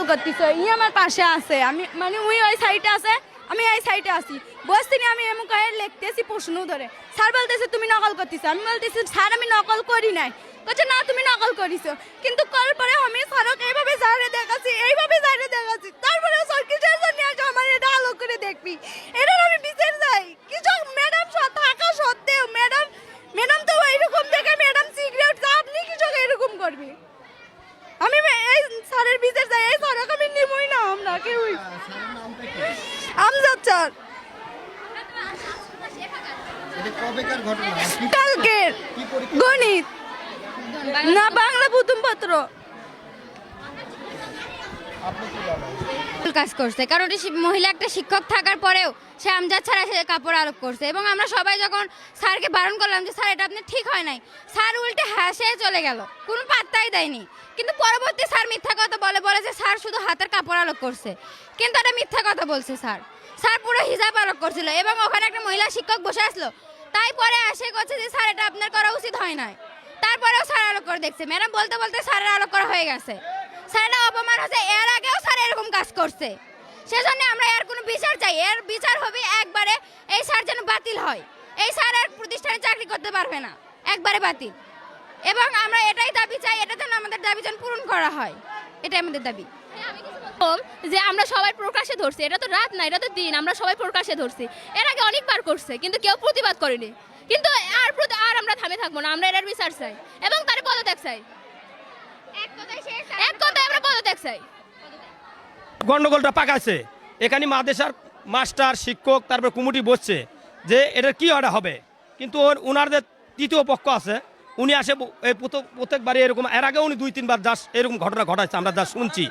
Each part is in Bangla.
করতেছ ই আমার পাশে আছে আমি মানে ওই সাইডে আছে আমি এই সাইডে আছি বসছি আমি এমন কয়ে লিখতেছি প্রশ্ন ধরে স্যার বলতেছে তুমি নকল করতেছ আমি বলতেছি স্যার আমি নকল করি নাই বলছে না তুমি নকল করিছো কিন্তু করার পরে আমি স্যারকে এইভাবে দেখাচ্ছি তারপরে স্যার কিসের জন্য আজ আমার এটা আলো করে দেখবি এটা আমি বিচার চাই কিছু ম্যাডাম থাকা সত্ত্বেও ম্যাডাম তো এইরকম দেখে ম্যাডাম সিগারেট আপনি কিছু এরকম করবি আমি এই স্যারের বিচার চাই এই স্যারকে আমি নিবই না আমরা কেউই আমজাদ স্যার কালকের গণিত না বাংলা প্রথম পত্র কাজ করছে কারণ মহিলা একটা শিক্ষক থাকার পরেও সে আমজাদ ছাড়া সে কাপড় আরোপ করছে এবং আমরা সবাই যখন স্যারকে বারণ করলাম যে স্যার এটা আপনি ঠিক হয় নাই স্যার উল্টে হাসে চলে গেল কোনো পাত্তাই দেয়নি কিন্তু পরবর্তী স্যার মিথ্যা কথা বলে যে স্যার শুধু হাতের কাপড় আলোক করছে কিন্তু এটা মিথ্যা কথা বলছে স্যার পুরো হিজাব আলোক করছিল এবং ওখানে একটা মহিলা শিক্ষক বসে আসলো তাই পরে আসে করছে যে স্যার এটা আপনার করা উচিত হয় নাই তারপরেও স্যার আলোক করে দেখছে ম্যাডাম বলতে স্যারের আলোক করা হয়ে গেছে স্যারের অপমান হচ্ছে এর আগেও স্যার এরকম কাজ করছে সেজন্য আমরা এর কোনো বিচার চাই এর বিচার হবে একবারে এই স্যার যেন বাতিল হয় এই স্যার আর প্রতিষ্ঠানে চাকরি করতে পারবে না একবারে বাতিল এবং আমরা এটাই দাবি চাই এটা যেন আমাদের দাবি যেন পূরণ করা হয় এটাই আমাদের দাবি যে আমরা সবাই প্রকাশ্যে ধরছি এটা তো রাত না এটা তো দিন আমরা সবাই প্রকাশ্যে ধরছি এর আগে অনেকবার করছে কিন্তু কেউ প্রতিবাদ করেনি কিন্তু আর আমরা থামে থাকবো না আমরা এর বিচার চাই এবং তার পদত্যাগ চাই এক কথায় আমরা পদত্যাগ চাই গন্ডগোলটা পাকাছে এখানে মাদ্রাসার মাস্টার শিক্ষক তারপর কমিটি বসছে যে এটার কি অর্ডার হবে কিন্তু ওনার যে তৃতীয় পক্ষ আছে উনি আসে প্রত্যেকবারে এরকম এর আগে উনি 2-3 বার এরকম ঘটনা ঘটাচ্ছে আমরা যা শুনছি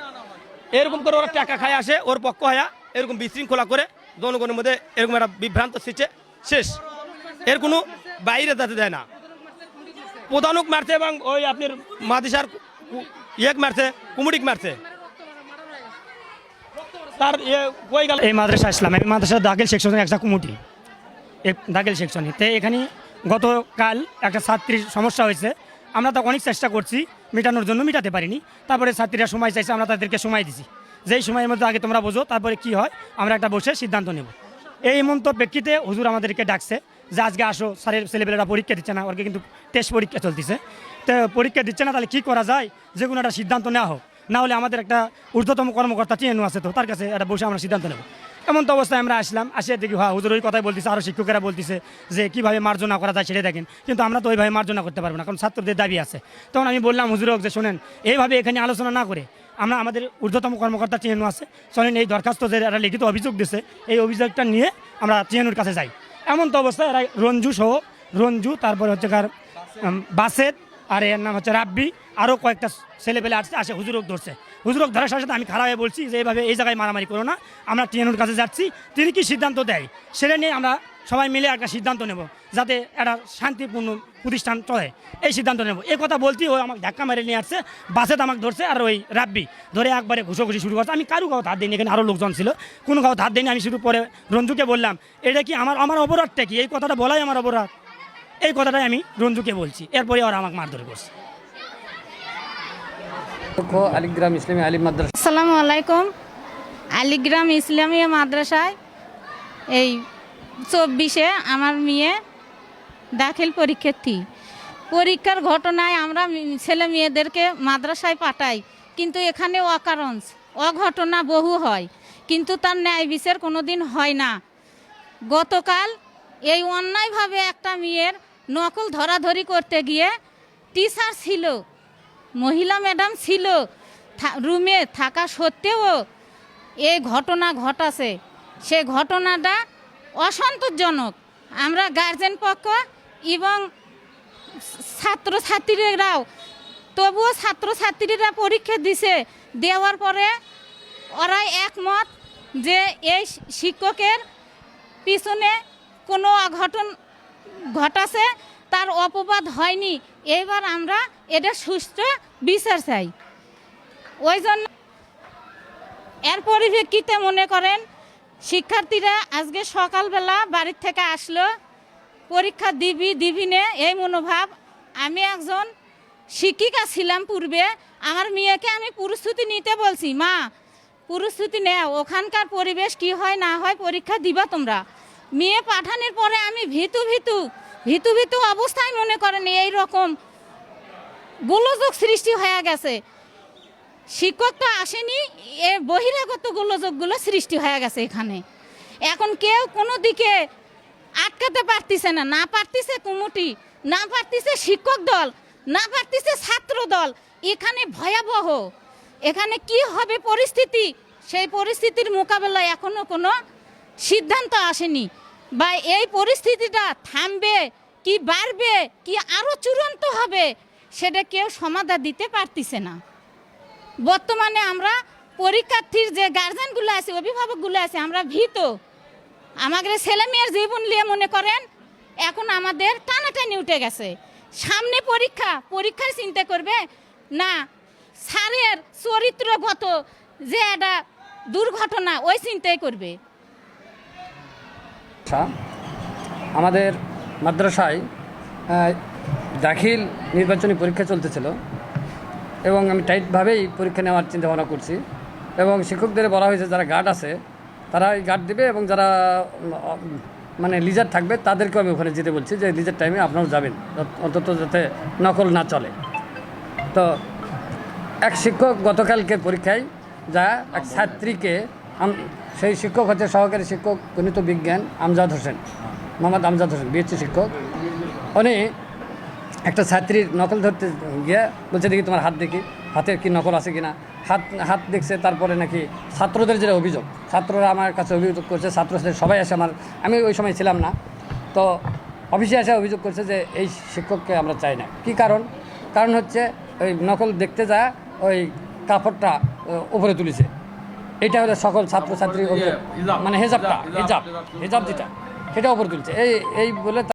এরকম করে ওরা টাকা খায় আসে ওর পক্ষ হয়ে এরকম বিশৃঙ্খলা করে জনগণের মধ্যে এরকম একটা বিভ্রান্ত সৃষ্টি শেষ এর কোনো বাইরে যেতে দেয় না প্রধানক মারছে এবং ওই আপনার মাদ্রাসার মারছে কমিটিক মারছে তার কই গেল এই মাদ্রাসা ইসলাম এই মাদ্রাসা দাখিল সেকশনের একটা কমিটি দাখিল সেকশনে তো এখানে গতকাল একটা ছাত্রীর সমস্যা হয়েছে আমরা তো অনেক চেষ্টা করছি মেটানোর জন্য মেটাতে পারিনি তারপরে ছাত্রীরা সময় চাইছে আমরা তাদেরকে সময় দিছি যেই সময়ের মধ্যে আগে তোমরা বোঝো তারপরে কি হয় আমরা একটা বসে সিদ্ধান্ত নেব এই মন্তর প্রেক্ষিতে হুজুর আমাদেরকে ডাকছে যে আজকে আসো স্যারের ছেলেপেলেরা পরীক্ষা দিচ্ছে না ওকে কিন্তু টেস্ট পরীক্ষা চলতেছে তো পরীক্ষা দিচ্ছে না তাহলে কী করা যায় যে কোনো একটা সিদ্ধান্ত নেওয়া হোক না হলে আমাদের একটা ঊর্ধ্বতম কর্মকর্তা চেন আছে তো তার কাছে একটা বসে আমরা সিদ্ধান্ত নেব এমন তো অবস্থায় আমরা আসলাম আসিয়া দেখি হ্যাঁ হুজুর ওই কথাই বলতেছে আরও শিক্ষকেরা বলতেছে যে কীভাবে মার্জনা করা যায় সেটা দেখেন কিন্তু আমরা তো ওইভাবে মার্জনা করতে পারবো না কারণ ছাত্রদের দাবি আছে তখন আমি বললাম হুজুরক যে শোনেন এইভাবে এখানে আলোচনা না করে আমরা আমাদের ঊর্ধ্বতম কর্মকর্তা চেন আছে চলেন এই দরখাস্ত যে একটা লিখিত অভিযোগ দিছে এই অভিযোগটা নিয়ে আমরা চেনুর কাছে যাই এমন তো অবস্থায় এরা রঞ্জু তারপরে হচ্ছে কার বাসেদ আর এর নাম হচ্ছে রাব্বি আরও কয়েকটা ছেলেপেলে আসে হুজুরক ধরছে হুজুরক ধরার সাথে সাথে আমি খারাপ হয়ে বলছি যে এইভাবে এই জায়গায় মারামারি করো না আমরা টিএনওর কাছে যাচ্ছি তিনি কি সিদ্ধান্ত দেয় সেটা নিয়ে আমরা সবাই মিলে একটা সিদ্ধান্ত নেব যাতে একটা শান্তিপূর্ণ প্রতিষ্ঠান চলে এই সিদ্ধান্ত নেব এই কথা বলছি ও আমাকে ধাক্কা মেরে নিয়ে আসছে বাসেদ আমাকে ধরছে আর ওই রাব্বি ধরে একবারে ঘুষোঘুষি শুরু করছে আমি কারো কাউ হাত দিইনি এখানে আরও লোকজন ছিল কোনো কাউ হাত দিইনি আমি শুরু পরে রঞ্জুকে বললাম এটা কি আমার অপরাধটা কি এই কথাটা বলাই আমার অপরাধ এই কথাটাই আমি রঞ্জুকে বলছি এরপরে ওরা আমাকে মারধর করছে আলিগ্রাম ইসলামী আলিম মাদ্রাসা আসসালামু আলাইকুম আলিগ্রাম ইসলামী মাদ্রাসায় এই 24-এ আমার মেয়ে দাখিল পরীক্ষার ঘটনায় আমরা ছেলে মেয়েদেরকে মাদ্রাসায় পাঠাই কিন্তু এখানে অঘটনা বহু হয় কিন্তু তার ন্যায় বিচার কোনো দিন হয় না গতকাল এই অন্যায়ভাবে একটা মেয়ের নকল ধরাধরি করতে গিয়ে টিচার ছিল মহিলা ম্যাডাম ছিল রুমে থাকা সত্ত্বেও এই ঘটনা ঘটাছে সে ঘটনাটা অসন্তোষজনক আমরা গার্জেন পক্ষ এবং ছাত্রছাত্রীরাও তবুও ছাত্রছাত্রীরা পরীক্ষা দিছে দেওয়ার পরে ওরাই একমত যে এই শিক্ষকের পিছনে কোনো অঘটন ঘটাছে তার অপবাদ হয়নি এবার আমরা এটা সুষ্ঠু বিচার চাই ওই জন্য এর পরিপ্রেক্ষিতে মনে করেন শিক্ষার্থীরা আজকে সকালবেলা বাড়ির থেকে আসলো পরীক্ষা দিবি নে এই মনোভাব আমি একজন শিক্ষিকা ছিলাম পূর্বে আমার মেয়েকে আমি প্রস্তুতি নিতে বলছি মা প্রস্তুতি নেও, ওখানকার পরিবেশ কি হয় না হয় পরীক্ষা দিবা তোমরা। মেয়ে পাঠানোর পরে আমি ভীতু অবস্থায় মনে করেন এই রকম গোলযোগ সৃষ্টি হয়ে গেছে। শিক্ষক তো আসেনি, এ বহিরাগত গোলযোগগুলো সৃষ্টি হয়ে গেছে এখানে। এখন কেউ কোনো দিকে আটকাতে পারতেছে না, না পারতেছে কমিটি, না পারতেছে শিক্ষক দল, না পারতেছে ছাত্র দল। এখানে ভয়াবহ, এখানে কি হবে পরিস্থিতি, সেই পরিস্থিতির মোকাবেলায় এখনো কোনো সিদ্ধান্ত আসেনি। বা এই পরিস্থিতিটা থামবে কি বাড়বে কি আরও চূড়ান্ত হবে সেটা কেউ সমাধান দিতে পারতেছে না। বর্তমানে আমরা পরীক্ষার্থীর যে গার্জেনগুলো আছে, অভিভাবকগুলো আছে, আমরা ভীত। আমাদের ছেলে মেয়ের জীবন নিয়ে মনে করেন এখন আমাদের টানাটানি উঠে গেছে। সামনে পরীক্ষার চিন্তা করবে না স্যারের চরিত্রগত যে একটা দুর্ঘটনা ওই চিন্তাই করবে। আমাদের মাদ্রাসায় দাখিল নির্বাচনী পরীক্ষা চলতেছিল এবং আমি টাইটভাবেই পরীক্ষা নেওয়ার চিন্তাভাবনা করছি এবং শিক্ষকদের বলা হয়েছে যারা গার্ড আছে তারা এই গার্ড দেবে এবং যারা মানে লিজার থাকবে তাদেরকেও আমি ওখানে যেতে বলছি যে লিজার টাইমে আপনারাও যাবেন, অন্তত যাতে নকল না চলে। তো এক শিক্ষক গতকালকের পরীক্ষায় যা এক ছাত্রীকে, সেই শিক্ষক হচ্ছে সহকারী শিক্ষক গণিত বিজ্ঞান আমজাদ হোসেন, মোহাম্মদ আমজাদ হোসেন, বিএসসি শিক্ষক। উনি একটা ছাত্রীর নকল ধরতে গিয়ে বলছে দেখি তোমার হাত দেখি, হাতের কি নকল আছে কিনা। হাত দেখছে, তারপরে নাকি ছাত্রদের যেটা অভিযোগ, ছাত্ররা আমার কাছে অভিযোগ করছে, ছাত্রদের সবাই আসে আমি ওই সময় ছিলাম না, তো অফিসে এসে অভিযোগ করছে যে এই শিক্ষককে আমরা চাই না। কি কারণ হচ্ছে ওই নকল দেখতে যায় ওই কাপড়টা উপরে তুলেছে, এটা হলো সকল ছাত্রছাত্রী মানে হেজাব যেটা সেটা উপরে তুলছে এই বলে